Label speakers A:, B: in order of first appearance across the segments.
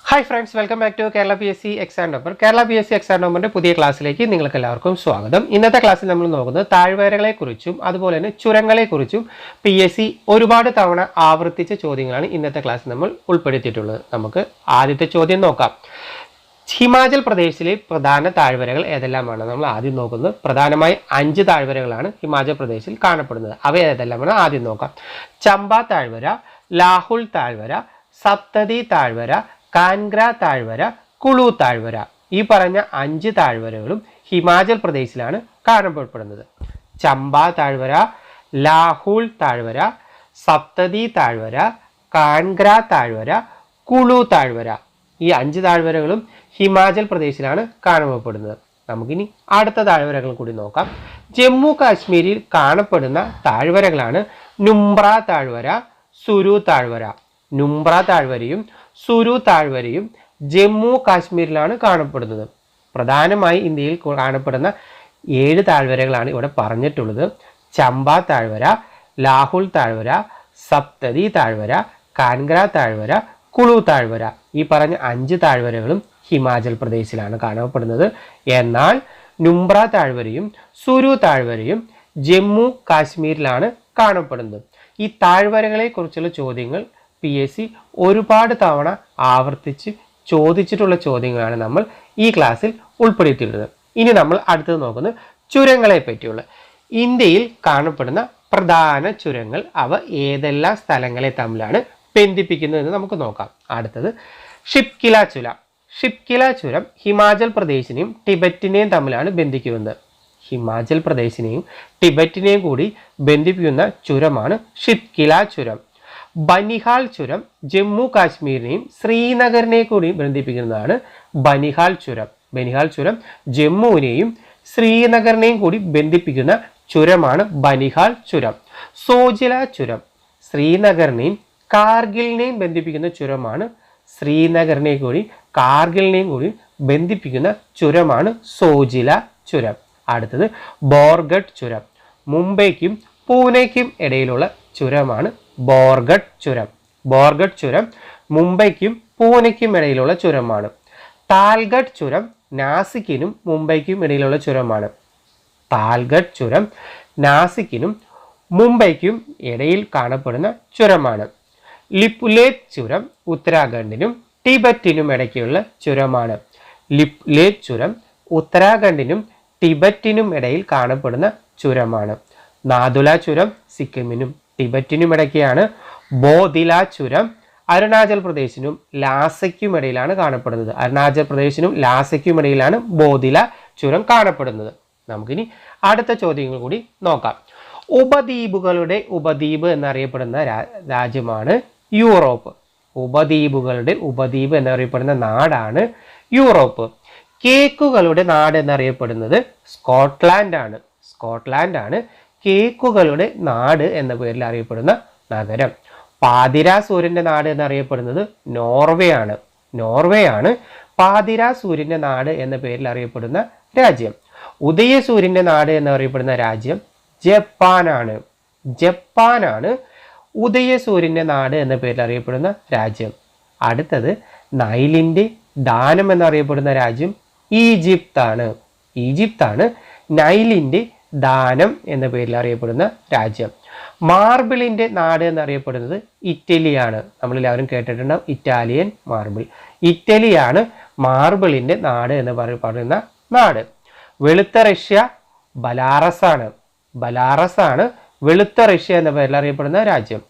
A: Hi friends, welcome back to Kerala PSC Exam Number. Kerala PSC Exam Number പുതിയ ക്ലാസ്സിലേക്ക് നിങ്ങൾക്ക് എല്ലാവർക്കും സ്വാഗതം. ഇന്നത്തെ ക്ലാസ്സിൽ നമ്മൾ നോക്കുന്നത് താഴ്വരകളെക്കുറിച്ചും അതുപോലെ തന്നെ ചുരങ്ങളെക്കുറിച്ചും PSC ഒരുപാട് തവണ ആവർത്തിച്ച ചോദ്യങ്ങളാണ് ഇന്നത്തെ ക്ലാസ്സിൽ നമ്മൾ ഉൾപ്പെടുത്തിയിട്ടുള്ളത്. നമുക്ക് ആദ്യത്തെ ചോദ്യം നോക്കാം. ഹിമാചൽ പ്രദേശിലെ പ്രധാന താഴ്വരകൾ ഏതെല്ലാമാണ്? നമ്മൾ ആദ്യം നോക്കുന്നത് പ്രധാനമായി 5 താഴ്വരകളാണ് ഹിമാചൽ പ്രദേശിൽ കാണപ്പെടുന്നത്. അവ ഏതെല്ലാമാണ് ആദ്യം നോക്കാം. ചമ്പ താഴ്വര, ലാഹുൽ താഴ്വര, സപ്തതി താഴ്വര, കാൻഗ്ര താഴ്വര, കുളു താഴ്വര. ഈ പറഞ്ഞ 5 താഴ്വരകളും ഹിമാചൽ പ്രദേശിലാണ് കാണപ്പെടുന്നത്. ചമ്പ താഴ്വര, ലാഹുൽ താഴ്വര, സപ്തതി താഴ്വര, കാൻഗ്ര താഴ്വര, കുളു താഴ്വര. ഈ 5 താഴ്വരകളും ഹിമാചൽ പ്രദേശിലാണ് കാണപ്പെടുന്നത്. നമുക്കിനി അടുത്ത താഴ്വരകൾ കൂടി നോക്കാം. ജമ്മു കാശ്മീരിൽ കാണപ്പെടുന്ന താഴ്വരകളാണ് നുംബ്ര താഴ്വര, സുരു താഴ്വര. നുംബ്ര താഴ്വരയും സുരു താഴ്വരയും ജമ്മു കാശ്മീരിലാണ് കാണപ്പെടുന്നത്. പ്രധാനമായി ഇന്ത്യയിൽ കാണപ്പെടുന്ന 7 താഴ്വരകളാണ് ഇവിടെ പറഞ്ഞിട്ടുള്ളത്. ചമ്പ താഴ്വര, ലാഹുൽ താഴ്വര, സപ്തതി താഴ്വര, കാൻഗ്ര താഴ്വര, കുളു താഴ്വര. ഈ പറഞ്ഞ 5 താഴ്വരകളും ഹിമാചൽ പ്രദേശിലാണ് കാണപ്പെടുന്നത്. എന്നാൽ നുംബ്ര താഴ്വരയും സുരു താഴ്വരയും ജമ്മു കാശ്മീരിലാണ് കാണപ്പെടുന്നത്. ഈ താഴ്വരകളെ കുറിച്ചുള്ള ചോദ്യങ്ങൾ PSC ഒരുപാട് തവണ ആവർത്തിച്ച് ചോദിച്ചിട്ടുള്ള ചോദ്യങ്ങളാണ് നമ്മൾ ഈ ക്ലാസ്സിൽ ഉൾപ്പെടുത്തിയിട്ടുള്ളത്. ഇനി നമ്മൾ അടുത്തത് നോക്കുന്നത് ചുരങ്ങളെ പറ്റിയുള്ള. ഇന്ത്യയിൽ കാണപ്പെടുന്ന പ്രധാന ചുരങ്ങൾ അവ ഏതെല്ലാം സ്ഥലങ്ങളെ തമ്മിലാണ് ബന്ധിപ്പിക്കുന്നത് എന്ന് നമുക്ക് നോക്കാം. അടുത്തത് ഷിപ്കില ചുരം. ഷിപ്കില ചുരം ഹിമാചൽ പ്രദേശിനെയും ടിബറ്റിനെയും തമ്മിലാണ് ബന്ധിക്കുന്നത്. ഹിമാചൽ പ്രദേശിനെയും ടിബറ്റിനെയും കൂടി ബന്ധിപ്പിക്കുന്ന ചുരമാണ് ഷിപ്കില ചുരം. ബനിഹാൽ ചുരം ജമ്മു കാശ്മീരിനെയും ശ്രീനഗറിനെ കൂടി ബന്ധിപ്പിക്കുന്നതാണ് ബനിഹാൽ ചുരം. ബനിഹാൽ ചുരം ജമ്മുവിനെയും ശ്രീനഗറിനെയും കൂടി ബന്ധിപ്പിക്കുന്ന ചുരമാണ് ബനിഹാൽ ചുരം. സോജില ചുരം ശ്രീനഗറിനെയും കാർഗിലിനെയും ബന്ധിപ്പിക്കുന്ന ചുരമാണ് ശ്രീനഗറിനെയും കൂടി കാർഗിലിനെയും കൂടി ബന്ധിപ്പിക്കുന്ന ചുരമാണ് സോജില ചുരം. അടുത്തത് ബോർഗഡ് ചുരം. മുംബൈക്കും പൂനെക്കും ഇടയിലുള്ള ചുരമാണ് ബോർഗഡ് ചുരം. ബോർഗഡ് ചുരം മുംബൈക്കും പൂനെക്കും ഇടയിലുള്ള ചുരമാണ്. താൽഗഡ് ചുരം നാസിക്കിനും മുംബൈക്കും ഇടയിലുള്ള ചുരമാണ്. താൽഗഡ് ചുരം നാസിക്കിനും മുംബൈക്കും ഇടയിൽ കാണപ്പെടുന്ന ചുരമാണ്. ലിപുലേഖ് ചുരം ഉത്തരാഖണ്ഡിനും ടിബറ്റിനും ഇടയ്ക്കുള്ള ചുരമാണ്. ലിപുലേഖ് ചുരം ഉത്തരാഖണ്ഡിനും ടിബറ്റിനും ഇടയിൽ കാണപ്പെടുന്ന ചുരമാണ്. നാഥുല ചുരം സിക്കിമിനും ടിബറ്റിനും ഇടയ്ക്കാണ്. ബോധില ചുരം അരുണാചൽ പ്രദേശിനും ലാസയ്ക്കും ഇടയിലാണ് കാണപ്പെടുന്നത്. അരുണാചൽ പ്രദേശിനും ലാസയ്ക്കും ഇടയിലാണ് ബോധില ചുരം കാണപ്പെടുന്നത്. നമുക്കിനി അടുത്ത ചോദ്യങ്ങൾ കൂടി നോക്കാം. ഉപദ്വീപുകളുടെ ഉപദ്വീപ് എന്നറിയപ്പെടുന്ന രാജ്യമാണ് യൂറോപ്പ്. ഉപദ്വീപുകളുടെ ഉപദ്വീപ് എന്നറിയപ്പെടുന്ന നാടാണ് യൂറോപ്പ്. കേക്കുകളുടെ നാട് എന്നറിയപ്പെടുന്നത് സ്കോട്ട്ലാൻഡ് ആണ്. സ്കോട്ട്ലാൻഡ് ആണ് കേക്കുകളുടെ നാട് എന്ന പേരിൽ അറിയപ്പെടുന്ന നഗരം. പാതിരാ സൂര്യന്റെ നാട് എന്നറിയപ്പെടുന്നത് നോർവേ ആണ്. നോർവേ ആണ് പാതിരാ സൂര്യന്റെ നാട് എന്ന പേരിൽ അറിയപ്പെടുന്ന രാജ്യം. ഉദയസൂര്യന്റെ നാട് എന്നറിയപ്പെടുന്ന രാജ്യം ജപ്പാനാണ്. ജപ്പാനാണ് ഉദയസൂര്യന്റെ നാട് എന്ന പേരിൽ അറിയപ്പെടുന്ന രാജ്യം. അടുത്തത് നൈലിന്റെ ദാനം എന്നറിയപ്പെടുന്ന രാജ്യം ഈജിപ്താണ്. ഈജിപ്താണ് നൈലിന്റെ ദാനം എന്ന പേരിൽ അറിയപ്പെടുന്ന രാജ്യം. മാർബിളിന്റെ നാട് എന്നറിയപ്പെടുന്നത് ഇറ്റലിയാണ്. നമ്മളെല്ലാവരും കേട്ടിട്ടുണ്ടാവും ഇറ്റാലിയൻ മാർബിൾ. ഇറ്റലിയാണ് മാർബിളിന്റെ നാട് എന്ന് പറയുന്ന നാട്. വെളുത്ത റഷ്യ ബലാറസ് ആണ്. ബലാറസ് ആണ് വെളുത്ത റഷ്യ എന്ന പേരിൽ അറിയപ്പെടുന്ന രാജ്യം.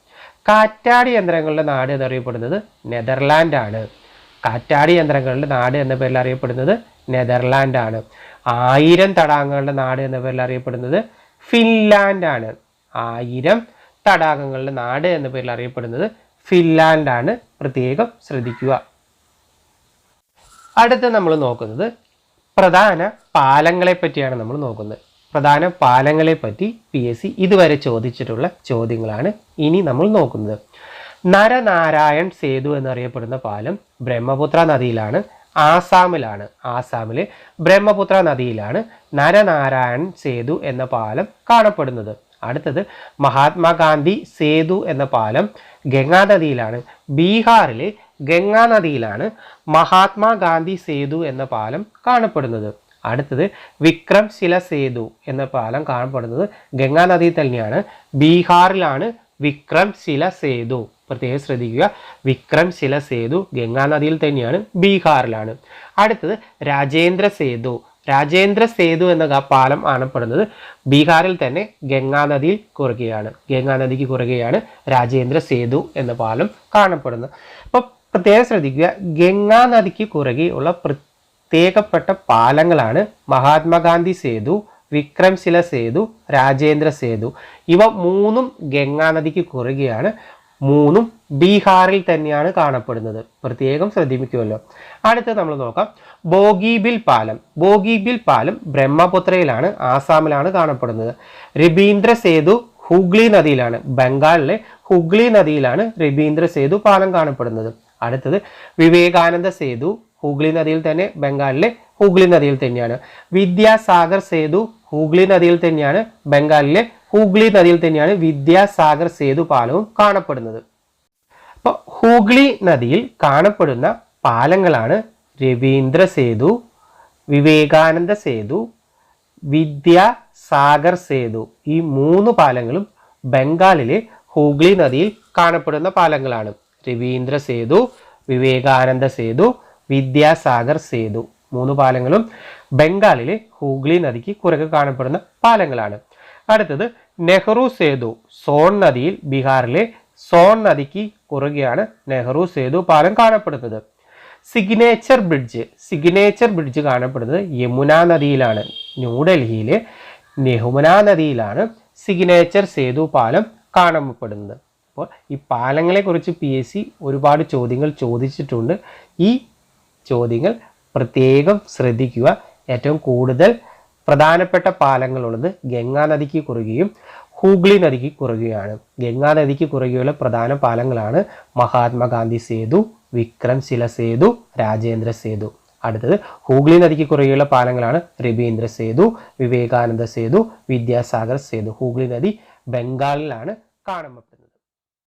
A: കാറ്റാടി യന്ത്രങ്ങളുടെ നാട് എന്നറിയപ്പെടുന്നത് നെതർലാൻഡ് ആണ്. കാറ്റാടി യന്ത്രങ്ങളുടെ നാട് എന്ന പേരിൽ അറിയപ്പെടുന്നത് നെതർലാൻഡ് ആണ്. 1000 തടാകങ്ങളുടെ നാട് എന്ന പേരിൽ അറിയപ്പെടുന്നത് ഫിൻലാൻഡ് ആണ്. 1000 തടാകങ്ങളുടെ നാട് എന്ന പേരിൽ അറിയപ്പെടുന്നത് ഫിൻലാൻഡ് ആണ്. പ്രത്യേകം ശ്രദ്ധിക്കുക. അടുത്ത് നമ്മൾ നോക്കുന്നത് പ്രധാന പാലങ്ങളെ പറ്റിയാണ് നമ്മൾ നോക്കുന്നത്. പ്രധാന പാലങ്ങളെ പറ്റി PSC ഇതുവരെ ചോദിച്ചിട്ടുള്ള ചോദ്യങ്ങളാണ് ഇനി നമ്മൾ നോക്കുന്നത്. നരനാരായൺ സേതു എന്നറിയപ്പെടുന്ന പാലം ബ്രഹ്മപുത്ര നദിയിലാണ്. ആസാമിലാണ്. ആസാമിലെ ബ്രഹ്മപുത്ര നദിയിലാണ് നരനാരായൺ സേതു എന്ന പാലം കാണപ്പെടുന്നത്. അടുത്തത് മഹാത്മാഗാന്ധി സേതു എന്ന പാലം ഗംഗാ നദിയിലാണ്. ബീഹാറിലെ ഗംഗാ നദിയിലാണ് മഹാത്മാഗാന്ധി സേതു എന്ന പാലം കാണപ്പെടുന്നത്. അടുത്തത് വിക്രംശില സേതു എന്ന പാലം കാണപ്പെടുന്നത് ഗംഗാ നദിയിൽ തന്നെയാണ്. ബീഹാറിലാണ് വിക്രംശില സേതു. പ്രത്യേകം ശ്രദ്ധിക്കുക, വിക്രംശില സേതു ഗംഗാ നദിയിൽ തന്നെയാണ്, ബീഹാറിലാണ്. അടുത്തത് രാജേന്ദ്ര സേതു. രാജേന്ദ്ര സേതു എന്ന പാലം കാണപ്പെടുന്നത് ബീഹാറിൽ തന്നെ ഗംഗാ നദിയിൽ കുറുകെയാണ്. ഗംഗാ നദിക്ക് കുറുകെയാണ് രാജേന്ദ്ര സേതു എന്ന പാലം കാണപ്പെടുന്നത്. അപ്പോൾ പ്രത്യേകം ശ്രദ്ധിക്കുക, ഗംഗാ നദിക്ക് കുറുകെയുള്ള പ്രത്യേകപ്പെട്ട പാലങ്ങളാണ് മഹാത്മാഗാന്ധി സേതു, വിക്രംശില സേതു, രാജേന്ദ്ര സേതു. ഇവ മൂന്നും ഗംഗാ നദിക്ക് കുറുകെയാണ്, മൂന്നും ബീഹാറിൽ തന്നെയാണ് കാണപ്പെടുന്നത്. പ്രത്യേകം ശ്രദ്ധിക്കുമല്ലോ. അടുത്ത് നമ്മൾ നോക്കാം ബോഗിബിൽ പാലം. ബോഗിബിൽ പാലം ബ്രഹ്മപുത്രയിലാണ്, ആസാമിലാണ് കാണപ്പെടുന്നത്. രബീന്ദ്ര സേതു ഹുഗ്ലി നദിയിലാണ്, ബംഗാളിലെ ഹുഗ്ലി നദിയിലാണ് രബീന്ദ്ര സേതു പാലം കാണപ്പെടുന്നത്. അടുത്തത് വിവേകാനന്ദ സേതു, ഹുഗ്ലി നദിയിൽ തന്നെ, ബംഗാളിലെ ഹുഗ്ലി നദിയിൽ തന്നെയാണ്. വിദ്യാസാഗർ സേതു ഹുഗ്ലി നദിയിൽ തന്നെയാണ്, ബംഗാളിലെ ഹുഗ്ലി നദിയിൽ തന്നെയാണ് വിദ്യാസാഗർ സേതു പാലവും കാണപ്പെടുന്നത്. അപ്പോൾ ഹുഗ്ലി നദിയിൽ കാണപ്പെടുന്ന പാലങ്ങളാണ് രവീന്ദ്ര സേതു, വിവേകാനന്ദ സേതു, വിദ്യാസാഗർ സേതു. ഈ മൂന്ന് പാലങ്ങളും ബംഗാളിലെ ഹുഗ്ലി നദിയിൽ കാണപ്പെടുന്ന പാലങ്ങളാണ്. രവീന്ദ്ര സേതു, വിവേകാനന്ദ സേതു, വിദ്യാസാഗർ സേതു. മൂന്ന് പാലങ്ങളും ബംഗാളിലെ ഹുഗ്ലി നദിക്ക് കുറുകെ കാണപ്പെടുന്ന പാലങ്ങളാണ്. അടുത്തത് നെഹ്റു സേതു. സോൺ നദിയിൽ, ബീഹാറിലെ സോൺ നദിക്ക് കുറുകെയാണ് നെഹ്റു സേതു പാലം കാണപ്പെടുന്നത്. Signature bridge. സിഗ്നേച്ചർ ബ്രിഡ്ജ് കാണപ്പെടുന്നത് യമുന നദിയിലാണ്. ന്യൂഡൽഹിയിലെ യമുന നദിയിലാണ് സിഗ്നേച്ചർ സേതു പാലം കാണപ്പെടുന്നത്. അപ്പോൾ ഈ പാലങ്ങളെ കുറിച്ച് PSC ഒരുപാട് ചോദ്യങ്ങൾ ചോദിച്ചിട്ടുണ്ട്. ഈ ചോദ്യങ്ങൾ പ്രത്യേകം ശ്രദ്ധിക്കുക. ഏറ്റവും കൂടുതൽ പ്രധാനപ്പെട്ട പാലങ്ങളുള്ളത് ഗംഗാ നദിക്ക് കുറുകെയും ഹുഗ്ലി നദിക്ക് കുറുകെയാണ്. ഗംഗാ നദിക്ക് കുറുകെയുള്ള പ്രധാന പാലങ്ങളാണ് മഹാത്മാഗാന്ധി സേതു, വിക്രംശില സേതു, രാജേന്ദ്ര സേതു. അടുത്തത് ഹുഗ്ലി നദിക്ക് കുറുകെയുള്ള പാലങ്ങളാണ് രബീന്ദ്ര സേതു, വിവേകാനന്ദ സേതു, വിദ്യാസാഗർ സേതു. ഹുഗ്ലി നദി ബംഗാളിലാണ് കാണുന്നത്.